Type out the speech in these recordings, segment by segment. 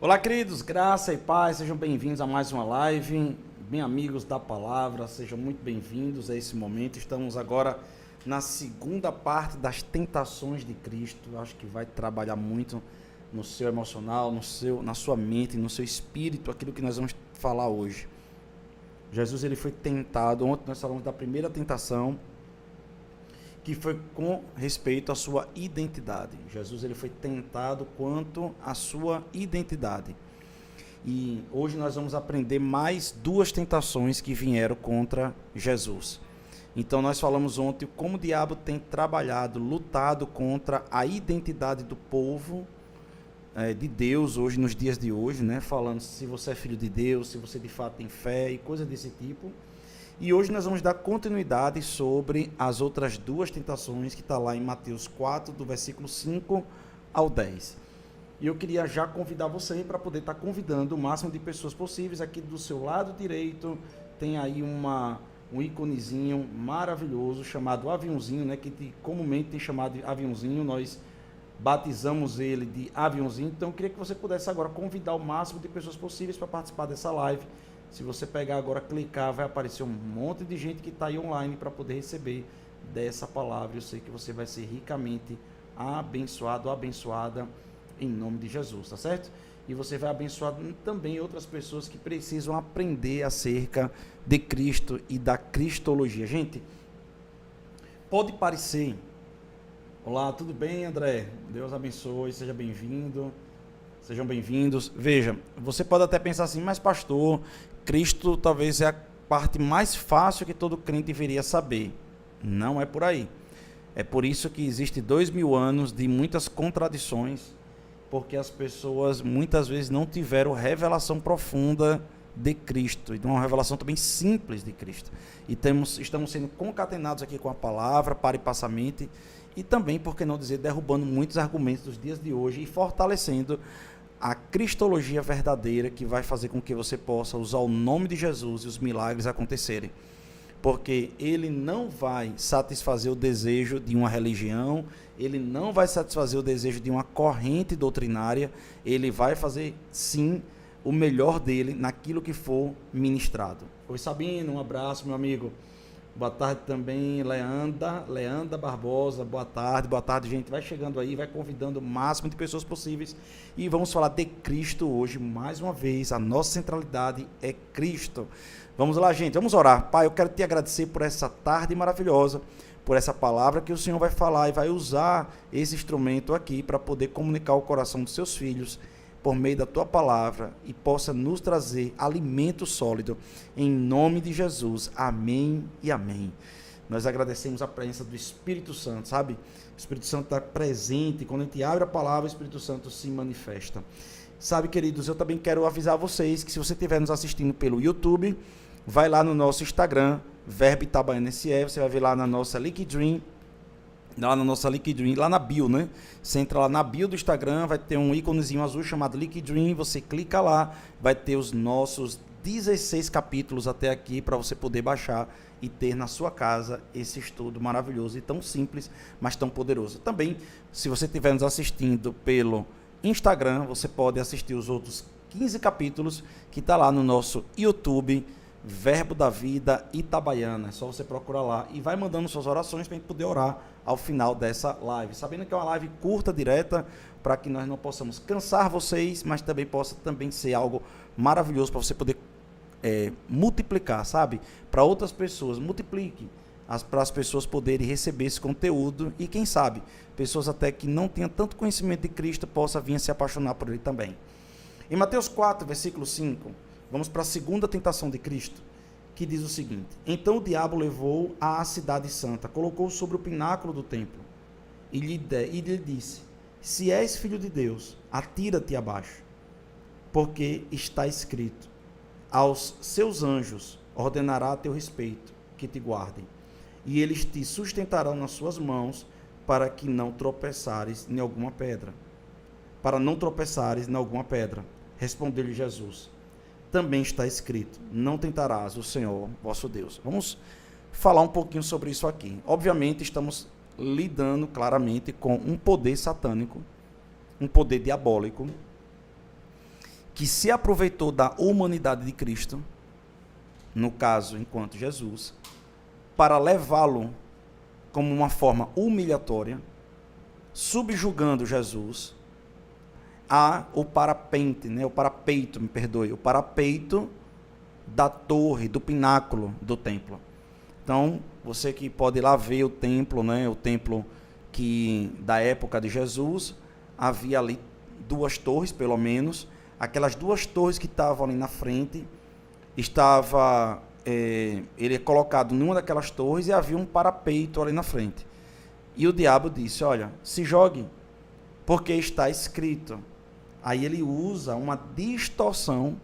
Olá, queridos, graça e paz, sejam bem-vindos a mais uma live. Bem, amigos da palavra, sejam muito bem-vindos a esse momento. Estamos agora na segunda parte das tentações de Cristo. Eu acho que vai trabalhar muito no seu emocional, na sua mente, no seu espírito, aquilo que nós vamos falar hoje. Jesus, ele foi tentado. Ontem nós falamos da primeira tentação, que foi com respeito à sua identidade. Jesus, ele foi tentado quanto à sua identidade. E hoje nós vamos aprender mais duas tentações que vieram contra Jesus. Então nós falamos ontem como o diabo tem trabalhado, lutado contra a identidade do povo de Deus hoje, nos dias de hoje, né? Falando se você é filho de Deus, se você de fato tem fé e coisas desse tipo. E hoje nós vamos dar continuidade sobre as outras duas tentações que está lá em Mateus 4, do versículo 5 ao 10. E eu queria já convidar você para poder estar convidando o máximo de pessoas possíveis. Aqui do seu lado direito tem aí um íconezinho maravilhoso chamado aviãozinho, né, que comumente tem chamado de aviãozinho. Nós batizamos ele de aviãozinho. Então eu queria que você pudesse agora convidar o máximo de pessoas possíveis para participar dessa live. Se você pegar agora, clicar, vai aparecer um monte de gente que está aí online para poder receber dessa palavra. Eu sei que você vai ser ricamente abençoado, abençoada em nome de Jesus, tá certo? E você vai abençoar também outras pessoas que precisam aprender acerca de Cristo e da cristologia. Gente, pode parecer... Olá, tudo bem, André? Deus abençoe, seja bem-vindo. Sejam bem-vindos. Veja, você pode até pensar assim, mas pastor, Cristo talvez é a parte mais fácil que todo crente deveria saber. Não é por aí. É por isso que existe 2000 anos de muitas contradições, porque as pessoas muitas vezes não tiveram revelação profunda de Cristo, e uma revelação também simples de Cristo. E estamos sendo concatenados aqui com a palavra, para e passamente, e também, por que não dizer, derrubando muitos argumentos dos dias de hoje e fortalecendo a cristologia verdadeira, que vai fazer com que você possa usar o nome de Jesus e os milagres acontecerem. Porque ele não vai satisfazer o desejo de uma religião, ele não vai satisfazer o desejo de uma corrente doutrinária, ele vai fazer, sim, o melhor dele naquilo que for ministrado. Oi, Sabino, um abraço, meu amigo. Boa tarde também, Leanda Barbosa, boa tarde, gente, vai chegando aí, vai convidando o máximo de pessoas possíveis, e vamos falar de Cristo hoje, mais uma vez, a nossa centralidade é Cristo. Vamos lá, gente, vamos orar. Pai, eu quero te agradecer por essa tarde maravilhosa, por essa palavra que o Senhor vai falar e vai usar esse instrumento aqui para poder comunicar o coração dos seus filhos, por meio da tua palavra, e possa nos trazer alimento sólido, em nome de Jesus, amém e amém. Nós agradecemos a presença do Espírito Santo, sabe? O Espírito Santo está presente, quando a gente abre a palavra, o Espírito Santo se manifesta. Sabe, queridos, eu também quero avisar vocês que se você estiver nos assistindo pelo YouTube, vai lá no nosso Instagram, Verbo Itabaiana SE, você vai ver lá na nossa LinkedIn, lá na bio, né? Você entra lá na bio do Instagram, vai ter um íconezinho azul chamado LinkedIn, você clica lá, vai ter os nossos 16 capítulos até aqui para você poder baixar e ter na sua casa esse estudo maravilhoso e tão simples, mas tão poderoso. Também, se você estiver nos assistindo pelo Instagram, você pode assistir os outros 15 capítulos que está lá no nosso YouTube, Verbo da Vida Itabaiana. É só você procurar lá e vai mandando suas orações para a gente poder orar ao final dessa live. Sabendo que é uma live curta, direta, para que nós não possamos cansar vocês, mas também possa ser algo maravilhoso para você poder multiplicar, sabe? Para outras pessoas, multiplique para as pessoas poderem receber esse conteúdo e quem sabe, pessoas até que não tenham tanto conhecimento de Cristo possam vir a se apaixonar por ele também. Em Mateus 4, versículo 5, vamos para a segunda tentação de Cristo, que diz o seguinte: então o diabo levou à cidade santa, colocou-o sobre o pináculo do templo e lhe disse: se és filho de Deus, atira-te abaixo, porque está escrito: aos seus anjos ordenará a teu respeito que te guardem, e eles te sustentarão nas suas mãos, para que não tropeçares em alguma pedra. Respondeu-lhe Jesus: também está escrito: não tentarás o Senhor vosso Deus. Vamos falar um pouquinho sobre isso aqui. Obviamente estamos lidando claramente com um poder satânico, um poder diabólico, que se aproveitou da humanidade de Cristo, no caso, enquanto Jesus, para levá-lo como uma forma humilhatória, subjugando Jesus o parapeito, o parapeito da torre, do pináculo do templo. Então, você que pode ir lá ver o templo, o templo que da época de Jesus, havia ali 2 torres, pelo menos. Aquelas 2 torres que estavam ali na frente, ele é colocado numa daquelas torres e havia um parapeito ali na frente. E o diabo disse, olha, se jogue, porque está escrito. Aí ele usa uma distorção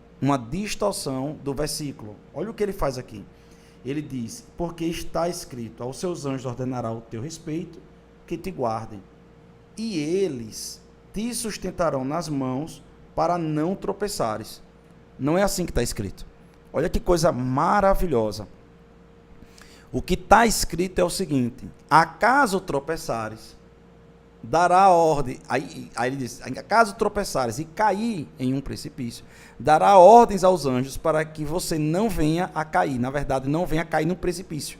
do versículo. Olha o que ele faz aqui. Ele diz, porque está escrito, aos seus anjos ordenará o teu respeito, que te guardem. E eles te sustentarão nas mãos para não tropeçares. Não é assim que está escrito. Olha que coisa maravilhosa. O que está escrito é o seguinte, acaso tropeçares, dará ordem, aí ele diz, acaso tropeçares e cair em um precipício, dará ordens aos anjos para que você não venha a cair, na verdade, não venha a cair no precipício.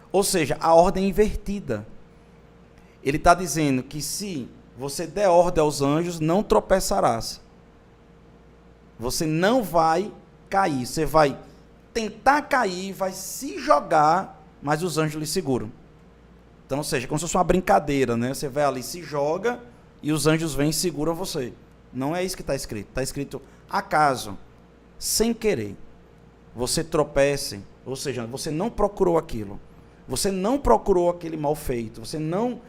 Ou seja, a ordem invertida. Ele está dizendo que se você der ordem aos anjos, não tropeçarás. Você não vai cair, você vai tentar cair, vai se jogar, mas os anjos lhe seguram. Então, ou seja, como se fosse uma brincadeira, Você vai ali, se joga, e os anjos vêm e seguram você. Não é isso que está escrito. Está escrito, acaso, sem querer, você tropece, ou seja, você não procurou aquilo, você não procurou aquele mal feito, você não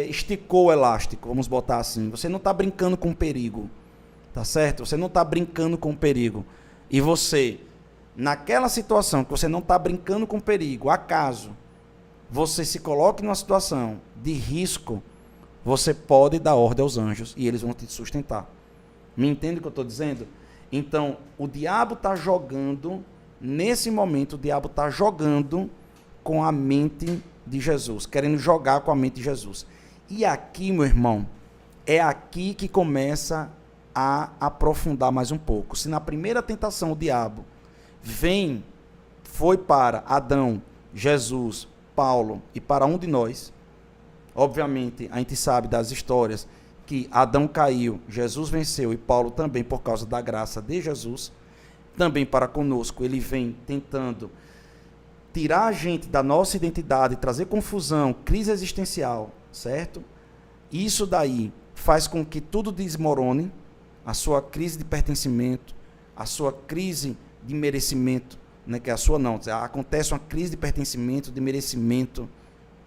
esticou o elástico, vamos botar assim, você não está brincando com perigo, tá certo? Você não está brincando com perigo. E você, naquela situação que você não está brincando com perigo, acaso você se coloque numa situação de risco, você pode dar ordem aos anjos e eles vão te sustentar. Me entende o que eu estou dizendo? Então, o diabo está jogando, nesse momento, o diabo está jogando com a mente de Jesus, querendo jogar com a mente de Jesus. E aqui, meu irmão, é aqui que começa a aprofundar mais um pouco. Se na primeira tentação o diabo foi para Adão, Jesus, Paulo e para um de nós, obviamente a gente sabe das histórias que Adão caiu, Jesus venceu e Paulo também por causa da graça de Jesus, também para conosco ele vem tentando tirar a gente da nossa identidade, trazer confusão, crise existencial, certo? Isso daí faz com que tudo desmorone, a sua crise de pertencimento, a sua crise de merecimento, que é a sua não, acontece uma crise de pertencimento, de merecimento,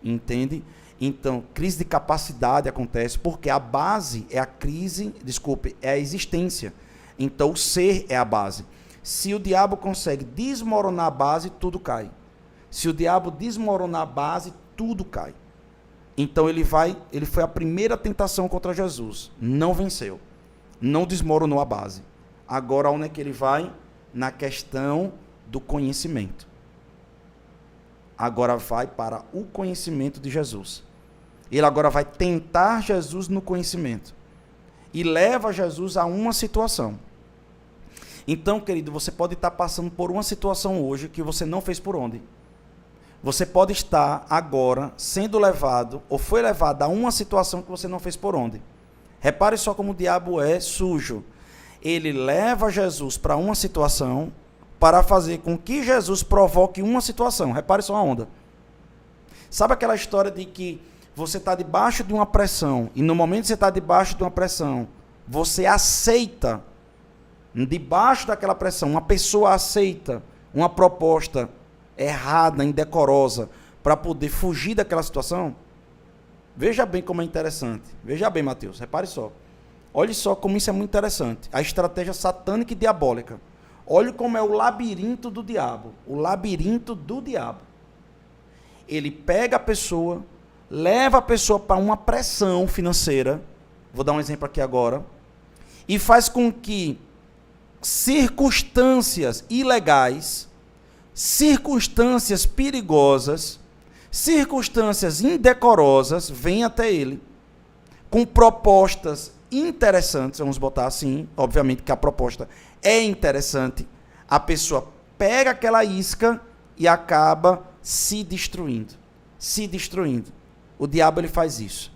entende? Então, crise de capacidade acontece, porque a base é é a existência. Então, o ser é a base. Se o diabo consegue desmoronar a base, tudo cai. Se o diabo desmoronar a base, tudo cai. Então, ele foi a primeira tentação contra Jesus, não venceu, não desmoronou a base. Agora, onde é que ele vai? Na questão do conhecimento. Agora vai para o conhecimento de Jesus. Ele agora vai tentar Jesus no conhecimento. E leva Jesus a uma situação. Então, querido, você pode estar passando por uma situação hoje que você não fez por onde. Você pode estar agora sendo levado, ou foi levado a uma situação que você não fez por onde. Repare só como o diabo é sujo. Ele leva Jesus para uma situação para fazer com que Jesus provoque uma situação. Repare só a onda. Sabe aquela história de que você está debaixo de uma pressão, e no momento que você está debaixo de uma pressão, você aceita, debaixo daquela pressão, uma pessoa aceita uma proposta errada, indecorosa, para poder fugir daquela situação? Veja bem como é interessante. Veja bem, Mateus, repare só. Olhe só como isso é muito interessante. A estratégia satânica e diabólica. Olha como é o labirinto do diabo. O labirinto do diabo. Ele pega a pessoa, leva a pessoa para uma pressão financeira, vou dar um exemplo aqui agora, e faz com que circunstâncias ilegais, circunstâncias perigosas, circunstâncias indecorosas venham até ele, com propostas interessantes, vamos botar assim, obviamente que a proposta é interessante, a pessoa pega aquela isca e acaba se destruindo. Se destruindo. O diabo ele faz isso.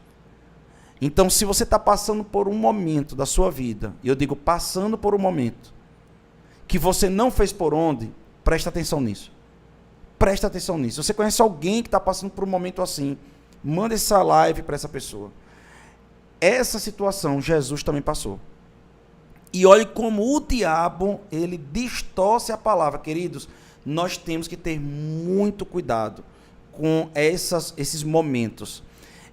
Então, se você está passando por um momento da sua vida, e eu digo passando por um momento, que você não fez por onde, presta atenção nisso. Presta atenção nisso. Você conhece alguém que está passando por um momento assim, manda essa live para essa pessoa. Essa situação Jesus também passou. E olhe como o diabo, ele distorce a palavra. Queridos, nós temos que ter muito cuidado com esses momentos.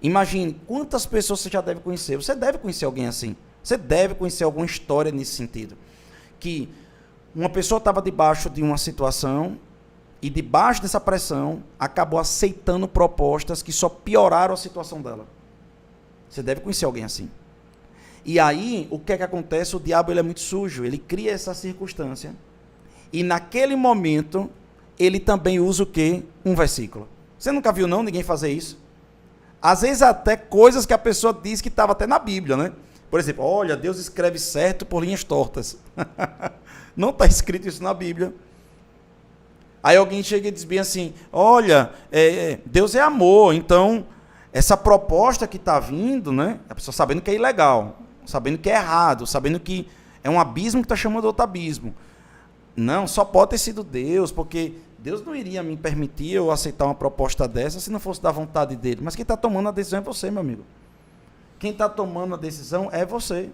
Imagine quantas pessoas você já deve conhecer. Você deve conhecer alguém assim. Você deve conhecer alguma história nesse sentido. Que uma pessoa estava debaixo de uma situação e debaixo dessa pressão acabou aceitando propostas que só pioraram a situação dela. Você deve conhecer alguém assim. E aí, o que é que acontece? O diabo ele é muito sujo. Ele cria essa circunstância. E naquele momento, ele também usa o quê? Um versículo. Você nunca viu não ninguém fazer isso? Às vezes até coisas que a pessoa diz que estava até na Bíblia, né? Por exemplo, olha, Deus escreve certo por linhas tortas. Não está escrito isso na Bíblia. Aí alguém chega e diz bem assim, olha, Deus é amor, então essa proposta que está vindo, né? A pessoa sabendo que é ilegal, sabendo que é errado, sabendo que é um abismo que está chamando outro abismo. Não, só pode ter sido Deus, porque Deus não iria me permitir eu aceitar uma proposta dessa se não fosse da vontade dele. Mas quem está tomando a decisão é você, meu amigo. Quem está tomando a decisão é você.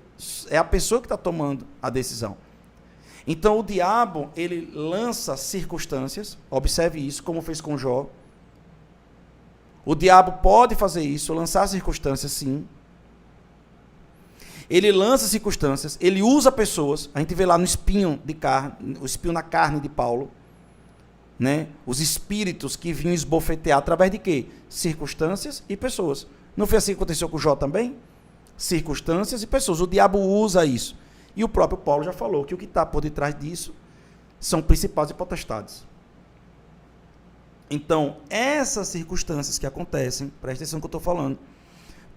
É a pessoa que está tomando a decisão. Então o diabo, ele lança circunstâncias, observe isso, como fez com Jó. O diabo pode fazer isso, lançar circunstâncias, sim. Ele lança circunstâncias, ele usa pessoas, a gente vê lá no espinho de carne, o espinho na carne de Paulo, né? Os espíritos que vinham esbofetear através de quê? Circunstâncias e pessoas. Não foi assim que aconteceu com Jó também? Circunstâncias e pessoas. O diabo usa isso. E o próprio Paulo já falou que o que está por detrás disso são principados e potestades. Então, essas circunstâncias que acontecem, presta atenção no que eu estou falando,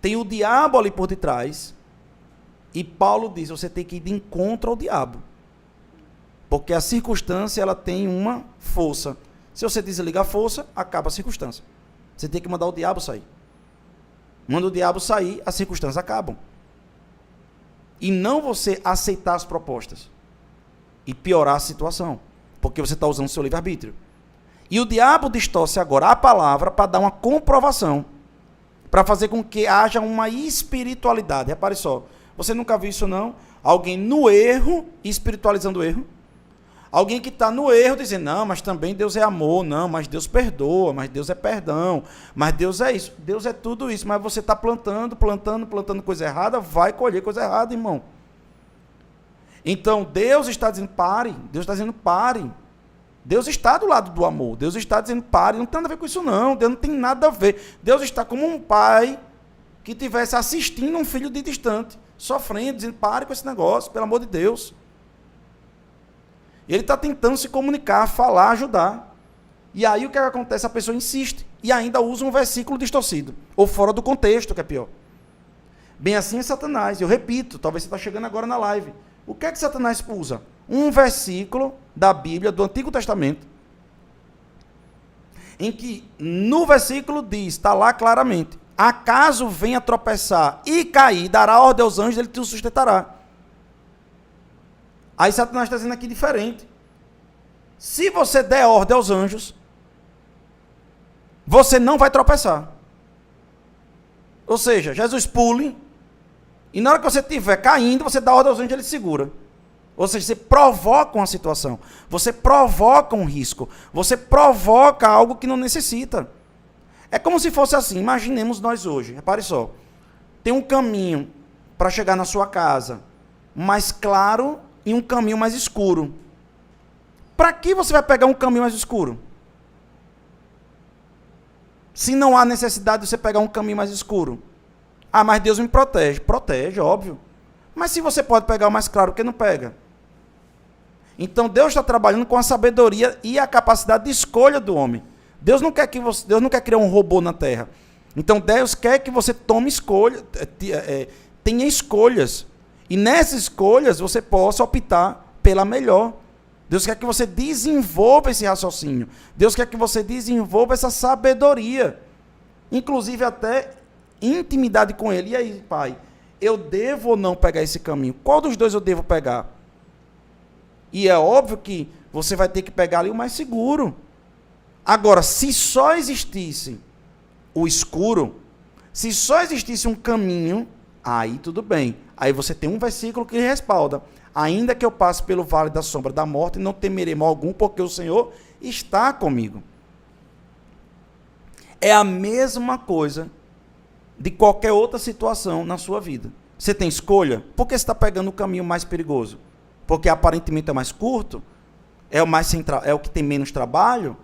tem o diabo ali por detrás, e Paulo diz, você tem que ir de encontro ao diabo. Porque a circunstância, ela tem uma força. Se você desligar a força, acaba a circunstância. Você tem que mandar o diabo sair. Manda o diabo sair, as circunstâncias acabam. E não você aceitar as propostas. E piorar a situação. Porque você está usando o seu livre-arbítrio. E o diabo distorce agora a palavra para dar uma comprovação. Para fazer com que haja uma espiritualidade. Repare só. Você nunca viu isso não? Alguém no erro, espiritualizando o erro. Alguém que está no erro dizendo, não, mas também Deus é amor, não, mas Deus perdoa, mas Deus é perdão, mas Deus é isso. Deus é tudo isso, mas você está plantando coisa errada, vai colher coisa errada, irmão. Então, Deus está dizendo, pare. Deus está dizendo, pare. Deus está do lado do amor. Deus está dizendo, pare. Não tem nada a ver com isso, não. Deus não tem nada a ver. Deus está como um pai que estivesse assistindo um filho de distante, sofrendo, dizendo, pare com esse negócio, pelo amor de Deus. Ele está tentando se comunicar, falar, ajudar. E aí o que acontece? A pessoa insiste e ainda usa um versículo distorcido, ou fora do contexto, que é pior. Bem assim é Satanás. Eu repito, talvez você está chegando agora na live. O que é que Satanás usa? Um versículo da Bíblia, do Antigo Testamento, em que no versículo diz, está lá claramente, acaso venha tropeçar e cair, dará ordem aos anjos, ele te sustentará. Aí Satanás está dizendo aqui diferente. Se você der ordem aos anjos, você não vai tropeçar. Ou seja, Jesus pule, e na hora que você estiver caindo, você dá ordem aos anjos e ele segura. Ou seja, você provoca uma situação, você provoca um risco, você provoca algo que não necessita. É como se fosse assim, imaginemos nós hoje, repare só, tem um caminho para chegar na sua casa mais claro e um caminho mais escuro. Para que você vai pegar um caminho mais escuro? Se não há necessidade de você pegar um caminho mais escuro. Ah, mas Deus me protege. Protege, óbvio. Mas se você pode pegar o mais claro, por que não pega? Então Deus está trabalhando com a sabedoria e a capacidade de escolha do homem. Deus não quer Deus não quer criar um robô na Terra. Então Deus quer que você tome escolha, tenha escolhas. E nessas escolhas você possa optar pela melhor. Deus quer que você desenvolva esse raciocínio. Deus quer que você desenvolva essa sabedoria. Inclusive até intimidade com Ele. E aí, Pai, eu devo ou não pegar esse caminho? Qual dos dois eu devo pegar? E é óbvio que você vai ter que pegar ali o mais seguro. Agora, se só existisse o escuro, se só existisse um caminho, aí tudo bem. Aí você tem um versículo que respalda. Ainda que eu passe pelo vale da sombra da morte, não temerei mal algum, porque o Senhor está comigo. É a mesma coisa de qualquer outra situação na sua vida. Você tem escolha? Por que você está pegando o caminho mais perigoso? Porque aparentemente é mais curto? É o que tem menos trabalho?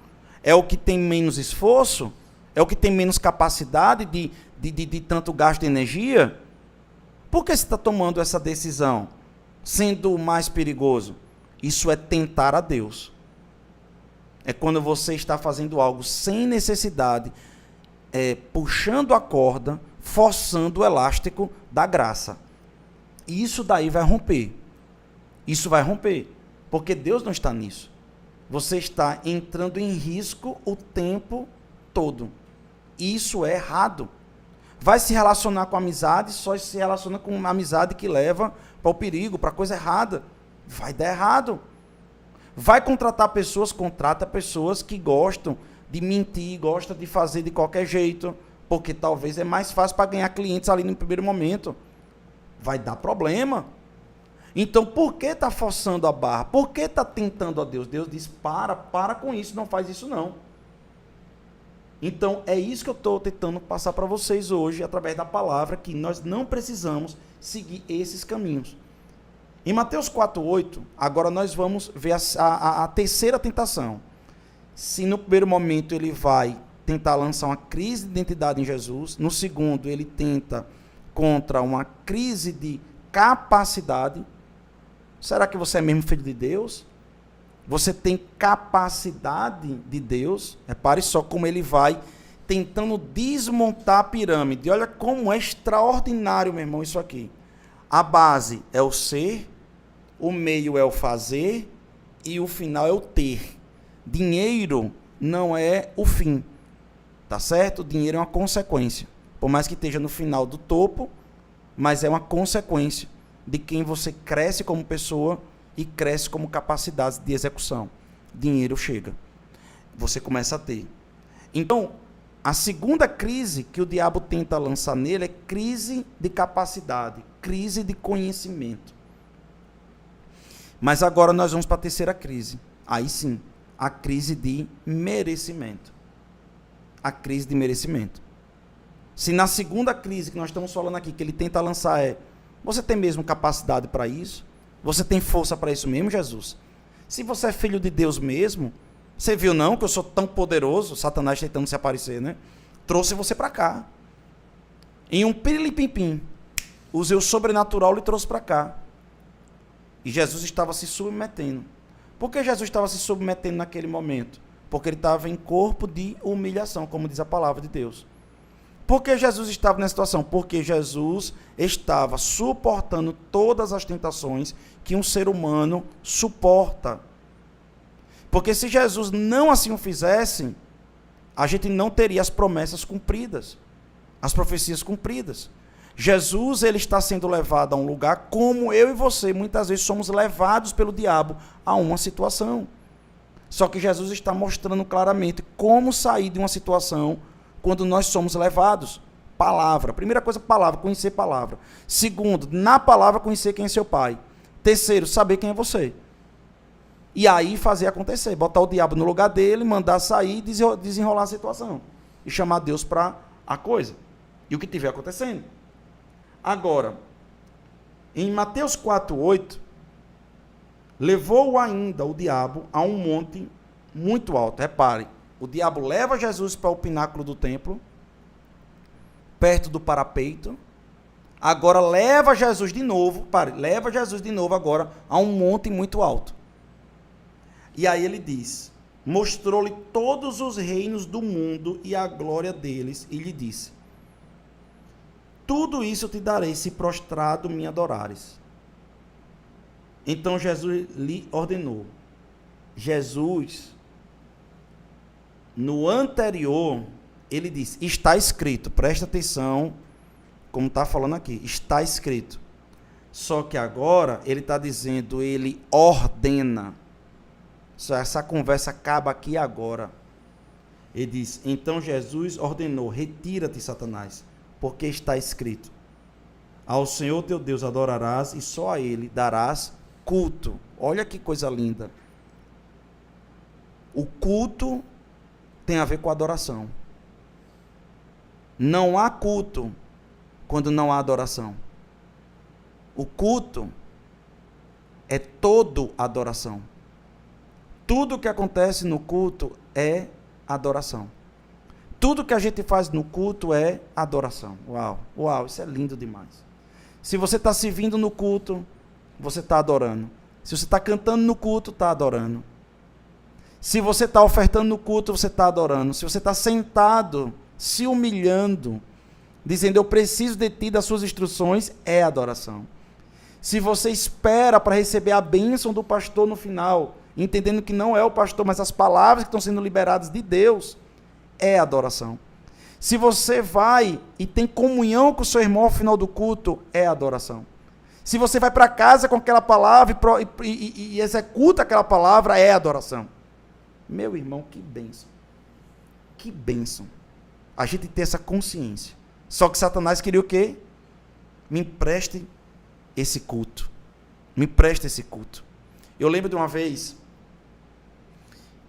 É o que tem menos esforço? É o que tem menos capacidade de tanto gasto de energia? Por que você está tomando essa decisão, sendo o mais perigoso? Isso é tentar a Deus. É quando você está fazendo algo sem necessidade, puxando a corda, forçando o elástico da graça. E isso daí vai romper. Isso vai romper. Porque Deus não está nisso. Você está entrando em risco o tempo todo. Isso é errado. Vai se relacionar com amizade, só se relaciona com uma amizade que leva para o perigo, para a coisa errada. Vai dar errado. Vai contratar pessoas, contrata pessoas que gostam de mentir, gostam de fazer de qualquer jeito, porque talvez é mais fácil para ganhar clientes ali no primeiro momento. Vai dar problema. Então, por que está forçando a barra? Por que está tentando a Deus? Deus diz, para com isso, não faz isso não. Então, é isso que eu estou tentando passar para vocês hoje, através da palavra, que nós não precisamos seguir esses caminhos. Em Mateus 4:8, agora nós vamos ver a terceira tentação. Se no primeiro momento ele vai tentar lançar uma crise de identidade em Jesus, no segundo ele tenta contra uma crise de capacidade. Será que você é mesmo filho de Deus? Você tem capacidade de Deus? Repare só como ele vai tentando desmontar a pirâmide. Olha como é extraordinário, meu irmão, isso aqui. A base é o ser, o meio é o fazer e o final é o ter. Dinheiro não é o fim, tá certo? O dinheiro é uma consequência. Por mais que esteja no final do topo, mas é uma consequência de quem você cresce como pessoa e cresce como capacidade de execução. Dinheiro chega. Você começa a ter. Então, a segunda crise que o diabo tenta lançar nele é crise de capacidade, crise de conhecimento. Mas agora nós vamos para a terceira crise. Aí sim, a crise de merecimento. A crise de merecimento. Se na segunda crise que nós estamos falando aqui, que ele tenta lançar você tem mesmo capacidade para isso? Você tem força para isso mesmo, Jesus? Se você é filho de Deus mesmo, você viu não que eu sou tão poderoso, Satanás tentando se aparecer, né? Trouxe você para cá. Em um pirilipimpim, usei o sobrenatural e lhe trouxe para cá. E Jesus estava se submetendo. Por que Jesus estava se submetendo naquele momento? Porque ele estava em corpo de humilhação, como diz a palavra de Deus. Por que Jesus estava nessa situação? Porque Jesus estava suportando todas as tentações que um ser humano suporta. Porque se Jesus não assim o fizesse, a gente não teria as promessas cumpridas, as profecias cumpridas. Jesus, ele está sendo levado a um lugar como eu e você, muitas vezes somos levados pelo diabo a uma situação. Só que Jesus está mostrando claramente como sair de uma situação quando nós somos levados. Palavra. Primeira coisa, palavra, conhecer palavra. Segundo, na palavra conhecer quem é seu pai. Terceiro, saber quem é você. E aí fazer acontecer, botar o diabo no lugar dele, mandar sair e desenrolar a situação. E chamar Deus para a coisa. E o que estiver acontecendo. Agora, em Mateus 4:8, levou ainda o diabo a um monte muito alto. Repare, o diabo leva Jesus para o pináculo do templo, perto do parapeito. Agora leva Jesus de novo agora a um monte muito alto. E aí ele diz, mostrou-lhe todos os reinos do mundo e a glória deles, e lhe disse, tudo isso eu te darei se prostrado me adorares. Então Jesus lhe ordenou. Jesus, no anterior, ele disse, está escrito, presta atenção, como está falando aqui, está escrito. Só que agora ele está dizendo, ele ordena. Essa conversa acaba aqui agora. Ele diz, então Jesus ordenou, retira-te, Satanás, porque está escrito, ao Senhor teu Deus adorarás e só a Ele darás culto. Olha que coisa linda. O culto tem a ver com adoração. Não há culto quando não há adoração. O culto é todo adoração. Tudo que acontece no culto é adoração. Tudo que a gente faz no culto é adoração. Uau, uau, isso é lindo demais. Se você está servindo no culto, você está adorando. Se você está cantando no culto, está adorando. Se você está ofertando no culto, você está adorando. Se você está sentado, se humilhando, dizendo, eu preciso de ti, das suas instruções, é adoração. Se você espera para receber a bênção do pastor no final, entendendo que não é o pastor, mas as palavras que estão sendo liberadas de Deus, é adoração. Se você vai e tem comunhão com o seu irmão ao final do culto, é adoração. Se você vai para casa com aquela palavra e executa aquela palavra, é adoração. Meu irmão, que bênção. Que bênção. A gente ter essa consciência. Só que Satanás queria o quê? Me empreste esse culto. Me empreste esse culto. Eu lembro de uma vez,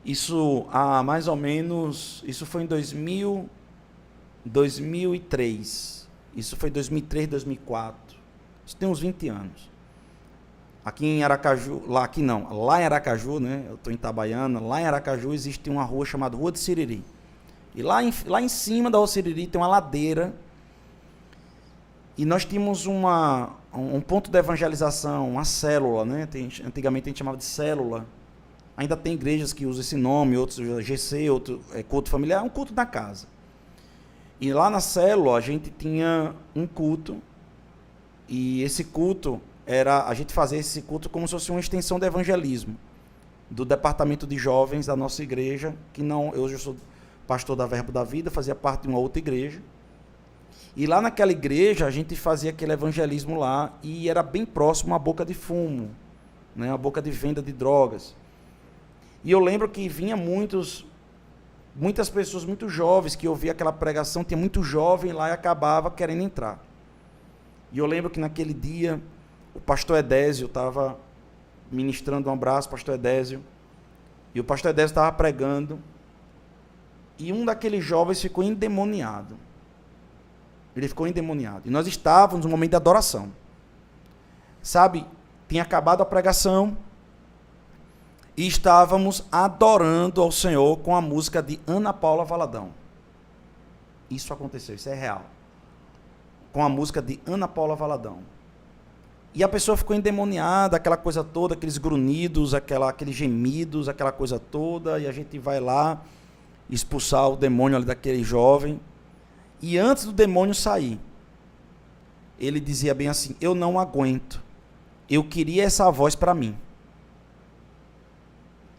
isso há mais ou menos, isso foi em 2003. Isso foi 2003, 2004. Isso tem uns 20 anos. Aqui em Aracaju, lá em Aracaju, né? Eu estou em Itabaiana, lá em Aracaju existe uma rua chamada Rua de Siriri. E lá em cima da Rua Siriri tem uma ladeira. E nós tínhamos um ponto de evangelização, uma célula, né? Antigamente a gente chamava de célula. Ainda tem igrejas que usam esse nome, outros GC, outro culto familiar, um culto da casa. E lá na célula a gente tinha um culto. E esse culto a gente fazia esse culto como se fosse uma extensão do evangelismo, do departamento de jovens da nossa igreja, que não, eu sou pastor da Verbo da Vida, fazia parte de uma outra igreja, e lá naquela igreja a gente fazia aquele evangelismo lá, e era bem próximo à boca de fumo, né, a boca de venda de drogas, e eu lembro que vinha muitas pessoas muito jovens, que ouviam aquela pregação, tinha muito jovem lá e acabava querendo entrar, e eu lembro que naquele dia, o pastor Edésio estava ministrando, um abraço, pastor Edésio, e o pastor Edésio estava pregando, e um daqueles jovens ficou endemoniado. Ele ficou endemoniado. E nós estávamos no momento de adoração. Sabe, tinha acabado a pregação, e estávamos adorando ao Senhor com a música de Ana Paula Valadão. Isso aconteceu, isso é real. Com a música de Ana Paula Valadão. E a pessoa ficou endemoniada, aquela coisa toda, aqueles grunhidos, aqueles gemidos, aquela coisa toda, e a gente vai lá expulsar o demônio ali daquele jovem. E antes do demônio sair, ele dizia bem assim, eu não aguento, eu queria essa voz para mim.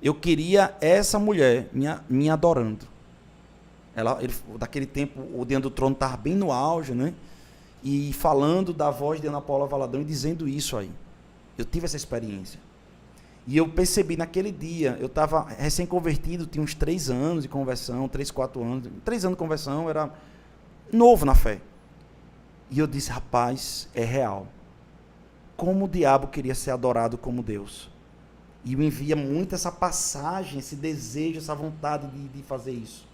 Eu queria essa mulher me adorando. Daquele tempo, o Diante do Trono estava bem no auge, né? E falando da voz de Ana Paula Valadão e dizendo isso aí. Eu tive essa experiência. E eu percebi naquele dia, eu estava recém-convertido, tinha uns 3 anos de conversão, 3, 4 anos. 3 anos de conversão, era novo na fé. E eu disse, rapaz, é real. Como o diabo queria ser adorado como Deus. E me envia muito essa passagem, esse desejo, essa vontade de fazer isso.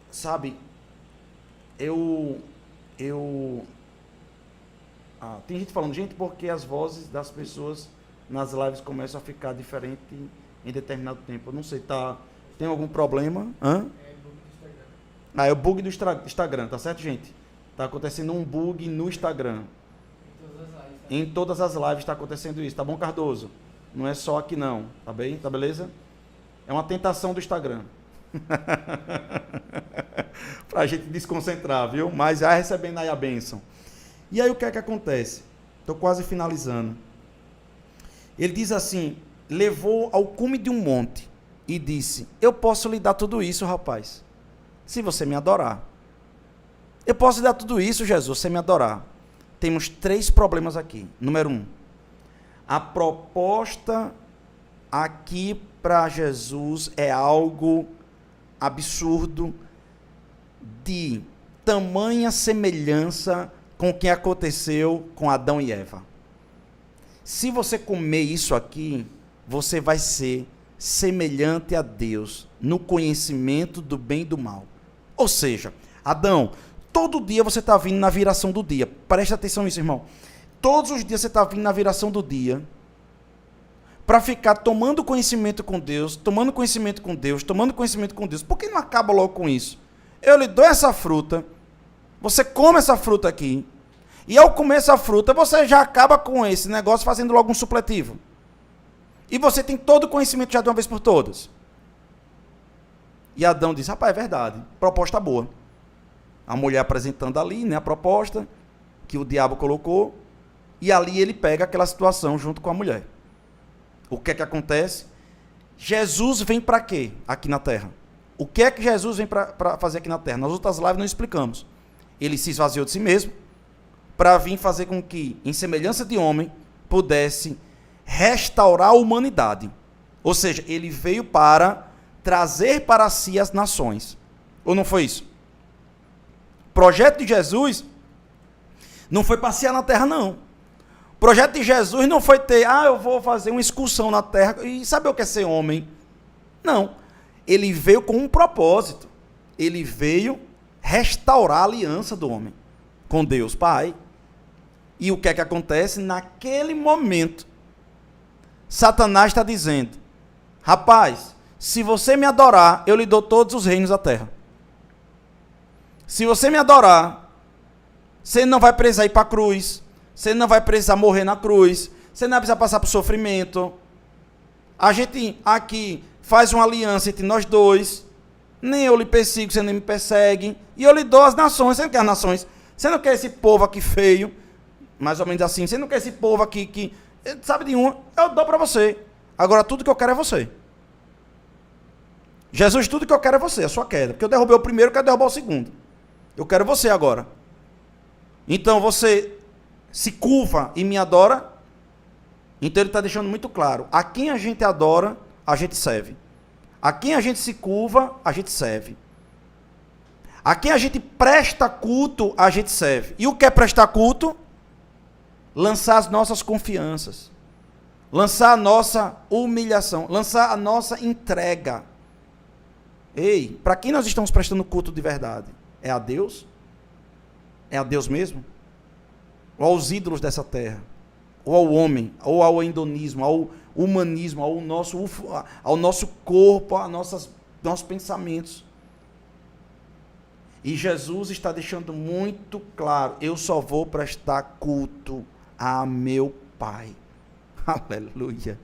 Sabe... tem gente falando, gente, porque as vozes das pessoas nas lives começam a ficar diferentes em determinado tempo. Eu não sei, tem algum problema? Hã? É bug do Instagram. É o bug do Instagram, tá certo, gente? Tá acontecendo um bug no Instagram. Em todas as lives está acontecendo isso, tá bom, Cardoso? Não é só aqui não, tá bem? Tá beleza? É uma tentação do Instagram. Para a gente desconcentrar, viu? Mas já recebendo aí a bênção. E aí o que é que acontece? Estou quase finalizando. Ele diz assim, levou ao cume de um monte e disse, eu posso lhe dar tudo isso, rapaz, se você me adorar. Eu posso lhe dar tudo isso, Jesus, se você me adorar. Temos 3 problemas aqui. Número 1, a proposta aqui para Jesus é algo absurdo, de tamanha semelhança com o que aconteceu com Adão e Eva. Se você comer isso aqui, você vai ser semelhante a Deus no conhecimento do bem e do mal. Ou seja, Adão, todo dia você está vindo na viração do dia. Presta atenção nisso, irmão. Todos os dias você está vindo na viração do dia para ficar tomando conhecimento com Deus, tomando conhecimento com Deus, tomando conhecimento com Deus. Por que não acaba logo com isso? Eu lhe dou essa fruta, você come essa fruta aqui, e ao comer essa fruta, você já acaba com esse negócio fazendo logo um supletivo. E você tem todo o conhecimento já de uma vez por todas. E Adão diz, rapaz, é verdade, proposta boa. A mulher apresentando ali, né, a proposta que o diabo colocou, e ali ele pega aquela situação junto com a mulher. O que é que acontece? Jesus vem para quê aqui na terra? O que é que Jesus vem para fazer aqui na terra? Nas outras lives nós explicamos. Ele se esvaziou de si mesmo para vir fazer com que, em semelhança de homem, pudesse restaurar a humanidade. Ou seja, ele veio para trazer para si as nações. Ou não foi isso? O projeto de Jesus não foi passear na terra, não. O projeto de Jesus não foi ter, eu vou fazer uma excursão na terra e saber o que é ser homem. Não. Ele veio com um propósito. Ele veio restaurar a aliança do homem com Deus Pai. E o que é que acontece? Naquele momento, Satanás está dizendo, rapaz, se você me adorar, eu lhe dou todos os reinos da terra. Se você me adorar, você não vai precisar ir para a cruz, você não vai precisar morrer na cruz, você não vai precisar passar por sofrimento. A gente aqui faz uma aliança entre nós dois, nem eu lhe persigo, você nem me persegue, e eu lhe dou as nações. Você não quer as nações? Você não quer esse povo aqui feio, mais ou menos assim, você não quer esse povo aqui que, sabe de uma, eu dou para você. Agora tudo que eu quero é você. Jesus, tudo que eu quero é você, a sua queda, porque eu derrubei o primeiro, eu quero derrubar o segundo. Eu quero você agora. Então você se curva e me adora. Então ele está deixando muito claro, a quem a gente adora, a gente serve. A quem a gente se curva, a gente serve. A quem a gente presta culto, a gente serve. E o que é prestar culto? Lançar as nossas confianças. Lançar a nossa humilhação. Lançar a nossa entrega. Ei, para quem nós estamos prestando culto de verdade? É a Deus? É a Deus mesmo? Ou aos ídolos dessa terra? Ou ao homem? Ou ao hedonismo? Ao humanismo? Ao nosso corpo? Nossos pensamentos? E Jesus está deixando muito claro, eu só vou prestar culto a meu Pai. Aleluia.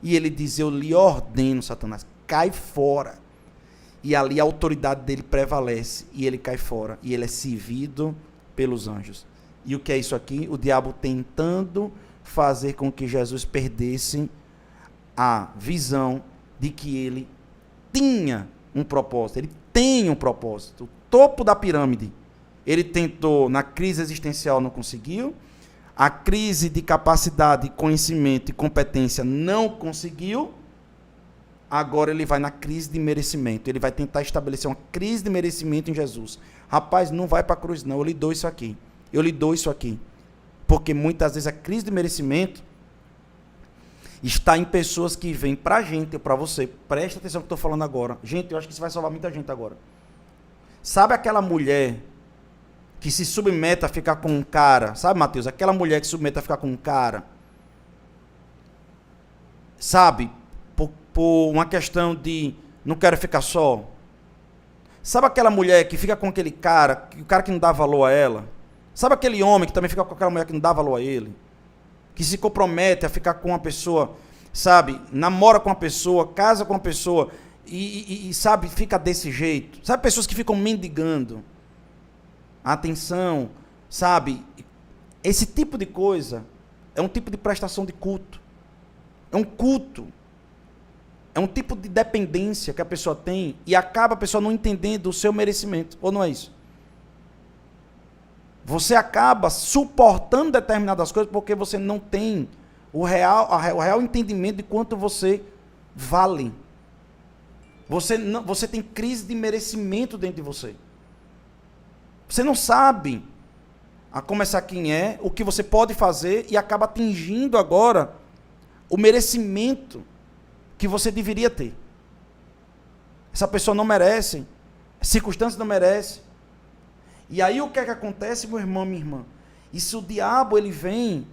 E ele diz, eu lhe ordeno, Satanás, cai fora. E ali a autoridade dele prevalece, e ele cai fora, e ele é servido pelos anjos. E o que é isso aqui? O diabo tentando fazer com que Jesus perdesse a visão de que ele tinha um propósito, ele tem um propósito. O topo da pirâmide, ele tentou, na crise existencial não conseguiu, a crise de capacidade, conhecimento e competência não conseguiu, agora ele vai na crise de merecimento, ele vai tentar estabelecer uma crise de merecimento em Jesus. Rapaz, não vai para a cruz não, eu lhe dou isso aqui, porque muitas vezes a crise de merecimento está em pessoas que vêm para a gente, para você, presta atenção no que eu estou falando agora, gente, eu acho que isso vai salvar muita gente agora. Sabe aquela mulher que se submete a ficar com um cara, sabe, Mateus, aquela mulher que se submete a ficar com um cara, sabe, por uma questão de não quero ficar só. Sabe aquela mulher que fica com aquele cara, o cara que não dá valor a ela? Sabe aquele homem que também fica com aquela mulher que não dá valor a ele? Que se compromete a ficar com uma pessoa, sabe, namora com uma pessoa, casa com uma pessoa, sabe, fica desse jeito. Sabe, pessoas que ficam mendigando atenção, sabe? Esse tipo de coisa é um tipo de prestação de culto. É um culto. É um tipo de dependência que a pessoa tem e acaba a pessoa não entendendo o seu merecimento. Ou não é isso? Você acaba suportando determinadas coisas porque você não tem o real entendimento de quanto você vale. Você tem crise de merecimento dentro de você. Você não sabe, a começar quem é, o que você pode fazer e acaba atingindo agora o merecimento que você deveria ter. Essa pessoa não merece, as circunstâncias não merecem. E aí o que é que acontece, meu irmão, minha irmã? Isso, o diabo, ele vem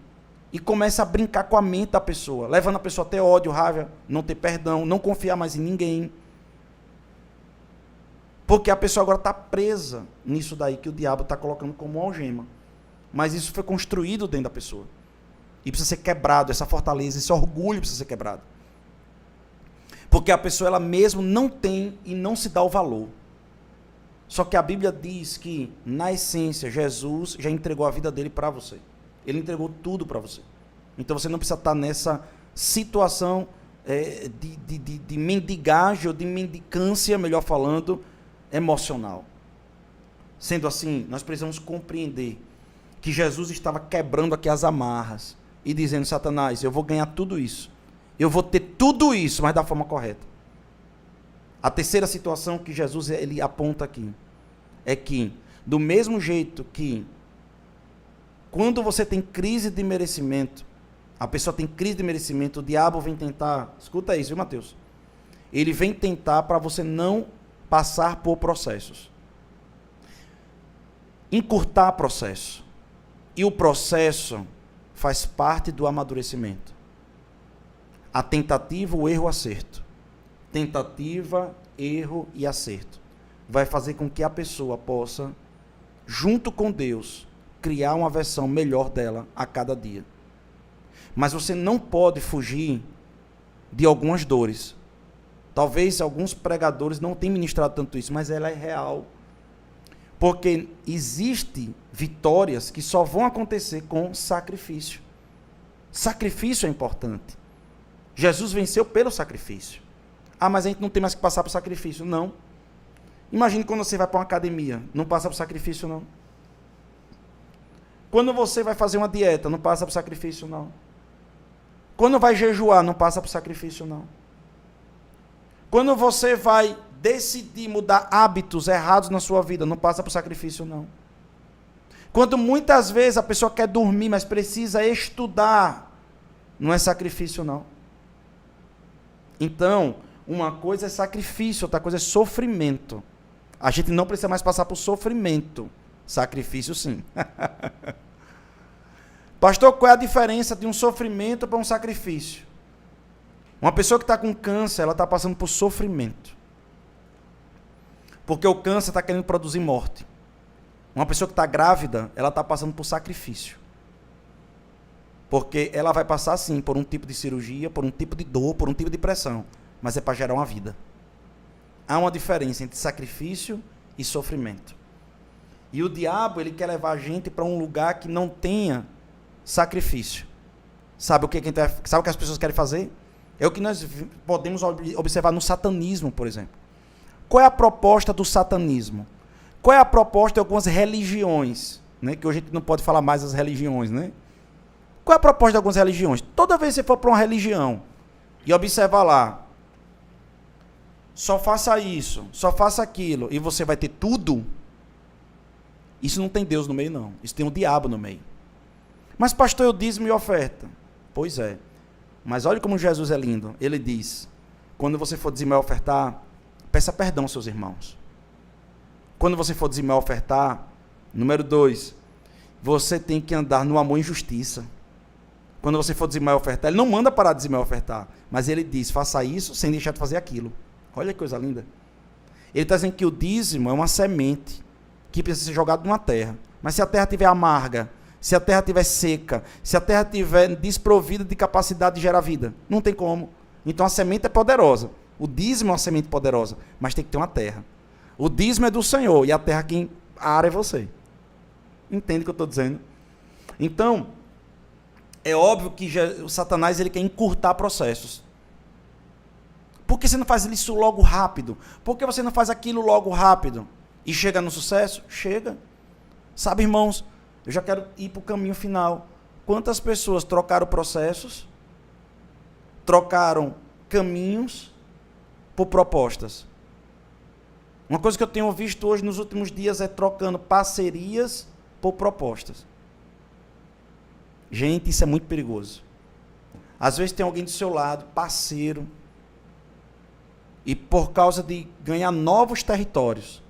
e começa a brincar com a mente da pessoa, levando a pessoa a ter ódio, raiva, não ter perdão, não confiar mais em ninguém. Porque a pessoa agora está presa nisso daí que o diabo está colocando como uma algema. Mas isso foi construído dentro da pessoa. E precisa ser quebrado, essa fortaleza, esse orgulho precisa ser quebrado. Porque a pessoa, ela mesmo não tem e não se dá o valor. Só que a Bíblia diz que, na essência, Jesus já entregou a vida dele para você. Ele entregou tudo para você. Então você não precisa estar nessa situação de mendigagem ou de mendicância, melhor falando, emocional. Sendo assim, nós precisamos compreender que Jesus estava quebrando aqui as amarras e dizendo: Satanás, eu vou ganhar tudo isso. Eu vou ter tudo isso, mas da forma correta. A terceira situação que Jesus ele aponta aqui é que, do mesmo jeito que quando você tem crise de merecimento, a pessoa tem crise de merecimento, o diabo vem tentar, escuta isso, viu, Mateus? Ele vem tentar para você não passar por processos. Encurtar processo. E o processo faz parte do amadurecimento. A tentativa, o erro, o acerto. Tentativa, erro e acerto. Vai fazer com que a pessoa possa, junto com Deus, criar uma versão melhor dela a cada dia. Mas você não pode fugir de algumas dores. Talvez alguns pregadores não tenham ministrado tanto isso, mas ela é real. Porque existem vitórias que só vão acontecer com sacrifício. Sacrifício é importante. Jesus venceu pelo sacrifício. Ah, mas a gente não tem mais que passar por sacrifício. Não. Imagine quando você vai para uma academia, não passa por sacrifício, não. Quando você vai fazer uma dieta, não passa por sacrifício, não. Quando vai jejuar, não passa por sacrifício, não. Quando você vai decidir mudar hábitos errados na sua vida, não passa por sacrifício, não. Quando muitas vezes a pessoa quer dormir, mas precisa estudar, não é sacrifício, não. Então, uma coisa é sacrifício, outra coisa é sofrimento. A gente não precisa mais passar por sofrimento. Sacrifício, sim. Pastor, qual é a diferença de um sofrimento para um sacrifício? Uma pessoa que está com câncer, ela está passando por sofrimento. Porque o câncer está querendo produzir morte. Uma pessoa que está grávida, ela está passando por sacrifício. Porque ela vai passar, sim, por um tipo de cirurgia, por um tipo de dor, por um tipo de pressão. Mas é para gerar uma vida. Há uma diferença entre sacrifício e sofrimento. E o diabo, ele quer levar a gente para um lugar que não tenha sacrifício. Sabe o que as pessoas querem fazer? É o que nós podemos observar no satanismo, por exemplo. Qual é a proposta do satanismo? Qual é a proposta de algumas religiões? Né? Que hoje a gente não pode falar mais das religiões, né? Qual é a proposta de algumas religiões? Toda vez que você for para uma religião e observar lá, só faça isso, só faça aquilo, e você vai ter tudo, isso não tem Deus no meio, não. Isso tem o diabo no meio. Mas, pastor, eu dízimo e oferta. Pois é. Mas olha como Jesus é lindo. Ele diz, quando você for dizimar e ofertar, peça perdão aos seus irmãos. Quando você for dizimar e ofertar, número 2, você tem que andar no amor e justiça. Quando você for dizimar e ofertar, ele não manda parar de dizimar e ofertar, mas ele diz, faça isso sem deixar de fazer aquilo. Olha que coisa linda. Ele está dizendo que o dízimo é uma semente que precisa ser jogada numa terra. Mas se a terra estiver amarga, se a terra estiver seca, se a terra estiver desprovida de capacidade de gerar vida, não tem como. Então a semente é poderosa, O dízimo é uma semente poderosa, mas tem que ter uma terra. O dízimo é do Senhor e a terra quem ara é você. Entende o que eu estou dizendo? Então, é óbvio que o Satanás ele quer encurtar processos. Por que você não faz isso logo rápido? Por que você não faz aquilo logo rápido? E chega no sucesso? Chega. Sabe, irmãos, eu já quero ir para o caminho final. Quantas pessoas trocaram processos, trocaram caminhos por propostas? Uma coisa que eu tenho visto hoje nos últimos dias é trocando parcerias por propostas. Gente, isso é muito perigoso. Às vezes tem alguém do seu lado, parceiro, e por causa de ganhar novos territórios,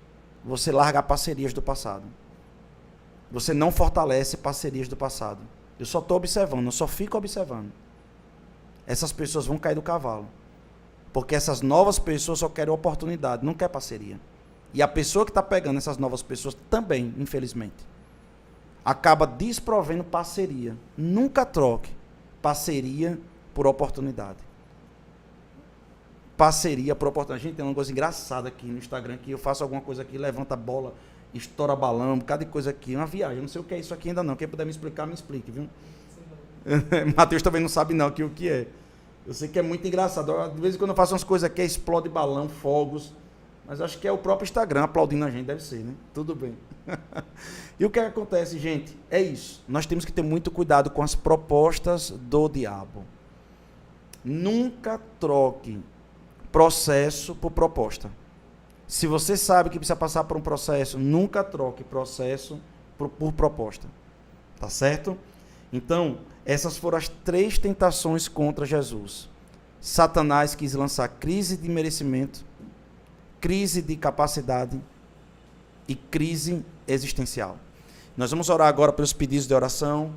você larga parcerias do passado. Você não fortalece parcerias do passado. Eu só estou observando, eu só fico observando. Essas pessoas vão cair do cavalo. Porque essas novas pessoas só querem oportunidade, não quer parceria. E a pessoa que está pegando essas novas pessoas também, infelizmente, acaba desprovendo parceria. Nunca troque parceria por oportunidade. Parceria por oportunidade. Gente, tem uma coisa engraçada aqui no Instagram, que eu faço alguma coisa aqui, levanta a bola, estoura balão, um bocado de coisa aqui, uma viagem. Eu não sei o que é isso aqui ainda não. Quem puder me explicar, me explique, viu? Matheus também não sabe não o que é. Eu sei que é muito engraçado. De vez em quando eu faço umas coisas aqui, explode balão, fogos. Mas acho que é o próprio Instagram aplaudindo a gente, deve ser, né? Tudo bem. E o que acontece, gente? É isso. Nós temos que ter muito cuidado com as propostas do diabo. Nunca troque processo por proposta. Se você sabe que precisa passar por um processo, nunca troque processo por proposta. Tá certo? Então, essas foram as 3 tentações contra Jesus. Satanás quis lançar crise de merecimento, crise de capacidade e crise existencial. Nós vamos orar agora pelos pedidos de oração.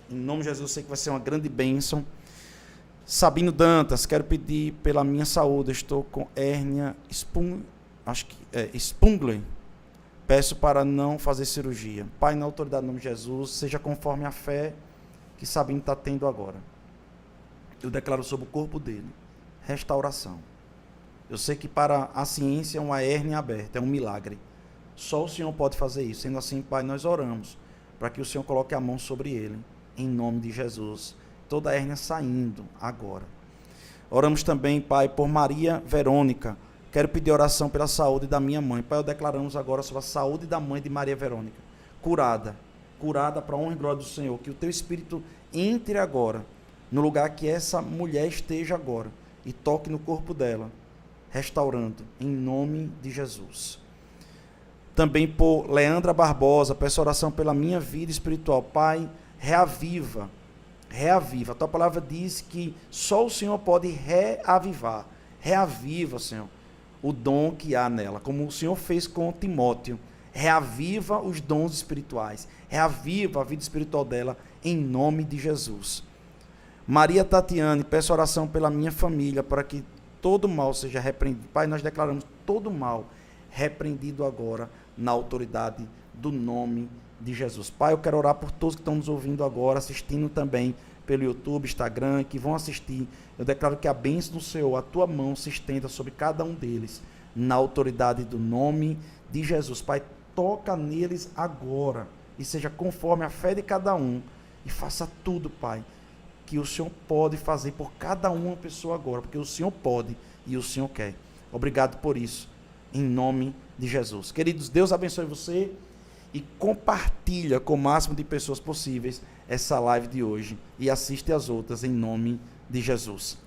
Em nome de Jesus, eu sei que vai ser uma grande bênção. Sabino Dantas, quero pedir pela minha saúde. Estou com hérnia Spungler. Peço para não fazer cirurgia. Pai, na autoridade do nome de Jesus, seja conforme a fé que Sabino está tendo agora. Eu declaro sobre o corpo dele restauração. Eu sei que para a ciência uma hérnia aberta é um milagre. Só o Senhor pode fazer isso. Sendo assim, Pai, nós oramos para que o Senhor coloque a mão sobre ele, em nome de Jesus. Toda a hérnia saindo agora. Oramos também, Pai, por Maria Verônica. Quero pedir oração pela saúde da minha mãe. Pai, eu declaramos agora sobre a saúde da mãe de Maria Verônica. Curada para a honra e glória do Senhor. Que o teu Espírito entre agora, no lugar que essa mulher esteja agora, e toque no corpo dela, restaurando, em nome de Jesus. Também por Leandra Barbosa, peço oração pela minha vida espiritual. Pai, reaviva. A tua palavra diz que só o Senhor pode reavivar. Reaviva, Senhor, o dom que há nela, como o Senhor fez com Timóteo. Reaviva os dons espirituais. Reaviva a vida espiritual dela, em nome de Jesus. Maria Tatiane, peço oração pela minha família, para que todo mal seja repreendido. Pai, nós declaramos todo mal repreendido agora, na autoridade do nome de Jesus. Pai, eu quero orar por todos que estão nos ouvindo agora, assistindo também pelo YouTube, Instagram, que vão assistir. Eu declaro que a bênção do Senhor, a tua mão se estenda sobre cada um deles, na autoridade do nome de Jesus. Pai, toca neles agora, e seja conforme a fé de cada um, e faça tudo, Pai, que o Senhor pode fazer por cada uma pessoa agora, porque o Senhor pode e o Senhor quer. Obrigado por isso, em nome de Jesus. Queridos, Deus abençoe você e compartilha com o máximo de pessoas possíveis essa live de hoje e assiste as outras em nome de Jesus.